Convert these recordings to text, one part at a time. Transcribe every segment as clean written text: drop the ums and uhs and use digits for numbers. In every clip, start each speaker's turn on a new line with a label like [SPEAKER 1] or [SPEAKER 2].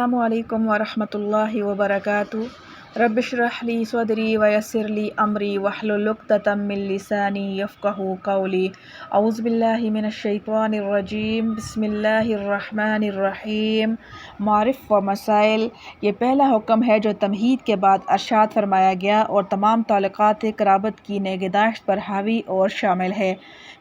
[SPEAKER 1] السلام علیکم ورحمۃ اللہ وبرکاتہ۔ رب اشرح لی صدری ویسر لی امری واحلل عقدۃ من لسانی یفقہوا قولی۔ اعوذ باللہ من الشیطان الرجیم، بسم اللہ الرحمن الرحیم۔ معارف و مسائل، یہ پہلا حکم ہے جو تمہید کے بعد ارشاد فرمایا گیا اور تمام تعلقات قرابت کی نگہداشت پر حاوی اور شامل ہے۔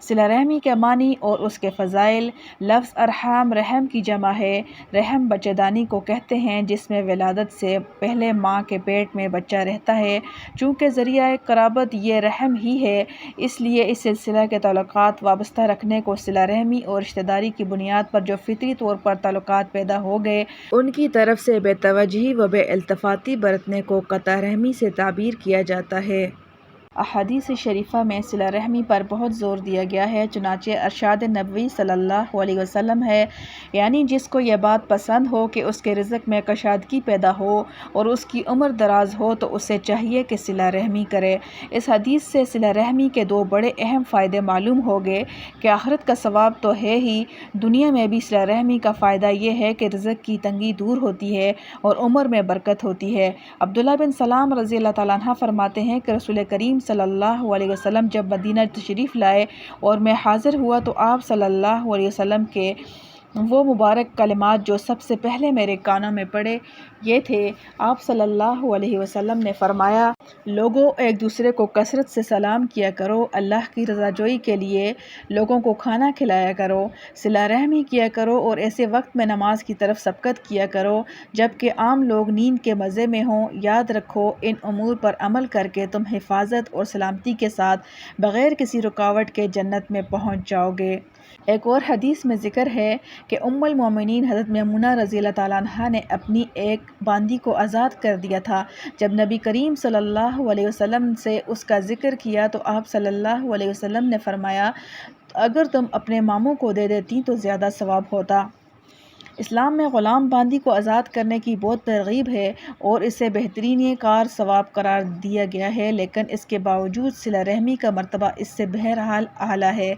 [SPEAKER 1] صلہ رحمی کے معنی اور اس کے فضائل۔ لفظ ارحام رحم کی جمع ہے۔ رحم بچہ دانی کو کہتے ہیں جس میں ولادت سے پہلے ماں کے پیٹ میں بچہ رہتا ہے۔ چونکہ ذریعہ قرابت یہ رحم ہی ہے، اس لیے اس سلسلہ کے تعلقات وابستہ رکھنے کو صلہ رحمی اور رشتہ داری کی بنیاد پر جو فطری طور پر تعلقات پیدا ہو گئے ان کی طرف سے بے توجہی و بے التفاتی برتنے کو قطع رحمی سے تعبیر کیا جاتا ہے۔ احادیث شریفہ میں صلہ رحمی پر بہت زور دیا گیا ہے، چنانچہ ارشاد نبوی صلی اللہ علیہ وسلم ہے، یعنی جس کو یہ بات پسند ہو کہ اس کے رزق میں کشادگی پیدا ہو اور اس کی عمر دراز ہو تو اسے چاہیے کہ صلہ رحمی کرے۔ اس حدیث سے صلہ رحمی کے دو بڑے اہم فائدے معلوم ہو گئے کہ آخرت کا ثواب تو ہے ہی، دنیا میں بھی صلہ رحمی کا فائدہ یہ ہے کہ رزق کی تنگی دور ہوتی ہے اور عمر میں برکت ہوتی ہے۔ عبداللہ بن سلام رضی اللہ تعالیٰ عنہ فرماتے ہیں کہ رسول کریم صلی اللہ علیہ وسلم جب مدینہ تشریف لائے اور میں حاضر ہوا تو آپ صلی اللہ علیہ وسلم کے وہ مبارک کلمات جو سب سے پہلے میرے کانوں میں پڑے یہ تھے۔ آپ صلی اللہ علیہ وسلم نے فرمایا، لوگوں ایک دوسرے کو کثرت سے سلام کیا کرو، اللہ کی رضا جوئی کے لیے لوگوں کو کھانا کھلایا کرو، صلہ رحمی کیا کرو اور ایسے وقت میں نماز کی طرف سبقت کیا کرو جب کہ عام لوگ نیند کے مزے میں ہوں۔ یاد رکھو ان امور پر عمل کر کے تم حفاظت اور سلامتی کے ساتھ بغیر کسی رکاوٹ کے جنت میں پہنچ جاؤ گے۔ ایک اور حدیث میں ذکر ہے کہ ام المومنین حضرت میمونہ رضی اللہ تعالیٰ عنہا نے اپنی ایک باندی کو آزاد کر دیا تھا۔ جب نبی کریم صلی اللہ علیہ وسلم سے اس کا ذکر کیا تو آپ صلی اللہ علیہ وسلم نے فرمایا، اگر تم اپنے ماموں کو دے دیتی تو زیادہ ثواب ہوتا۔ اسلام میں غلام باندی کو آزاد کرنے کی بہت ترغیب ہے اور اسے بہترین کار ثواب قرار دیا گیا ہے، لیکن اس کے باوجود صلہ رحمی کا مرتبہ اس سے بہرحال اعلیٰ ہے۔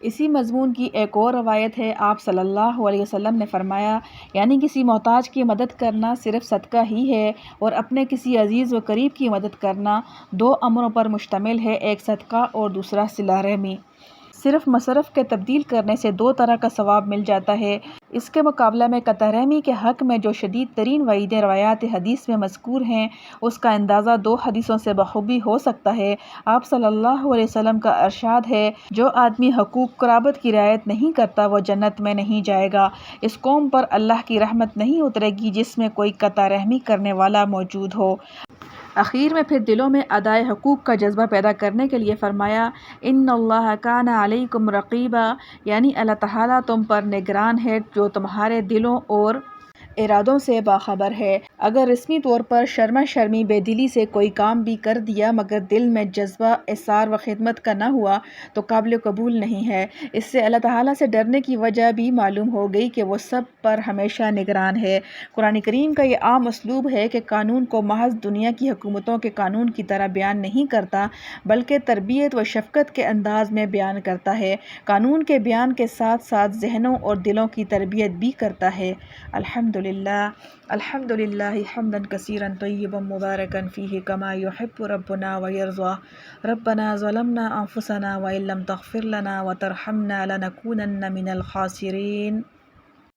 [SPEAKER 1] اسی مضمون کی ایک اور روایت ہے، آپ صلی اللہ علیہ وسلم نے فرمایا، یعنی کسی محتاج کی مدد کرنا صرف صدقہ ہی ہے اور اپنے کسی عزیز و قریب کی مدد کرنا دو امروں پر مشتمل ہے، ایک صدقہ اور دوسرا صلہ رحمی۔ صرف مصرف کے تبدیل کرنے سے دو طرح کا ثواب مل جاتا ہے۔ اس کے مقابلہ میں قطع رحمی کے حق میں جو شدید ترین وعیدیں روایات حدیث میں مذکور ہیں اس کا اندازہ دو حدیثوں سے بخوبی ہو سکتا ہے۔ آپ صلی اللہ علیہ وسلم کا ارشاد ہے، جو آدمی حقوق قرابت کی رعایت نہیں کرتا وہ جنت میں نہیں جائے گا۔ اس قوم پر اللہ کی رحمت نہیں اترے گی جس میں کوئی قطع رحمی کرنے والا موجود ہو۔ اخیر میں پھر دلوں میں ادائے حقوق کا جذبہ پیدا کرنے کے لیے فرمایا، ان اللہ کان علیکم رقیبا، یعنی اللہ تعالیٰ تم پر نگران ہے جو تمہارے دلوں اور ارادوں سے باخبر ہے۔ اگر رسمی طور پر شرما شرمی بے دلی سے کوئی کام بھی کر دیا مگر دل میں جذبہ ایثار و خدمت کا نہ ہوا تو قابل قبول نہیں ہے۔ اس سے اللہ تعالیٰ سے ڈرنے کی وجہ بھی معلوم ہو گئی کہ وہ سب پر ہمیشہ نگران ہے۔ قرآن کریم کا یہ عام اسلوب ہے کہ قانون کو محض دنیا کی حکومتوں کے قانون کی طرح بیان نہیں کرتا بلکہ تربیت و شفقت کے انداز میں بیان کرتا ہے۔ قانون کے بیان کے ساتھ ساتھ ذہنوں اور دلوں کی تربیت بھی کرتا ہے۔ الحمد للہ حمدا کثیرا طیبا مبارکا فیہ کما یحب ربنا ویرضی۔ ربنا ظلمنا انفسنا وان لم تغفر لنا وترحمنا لنکونن من الخاسرین۔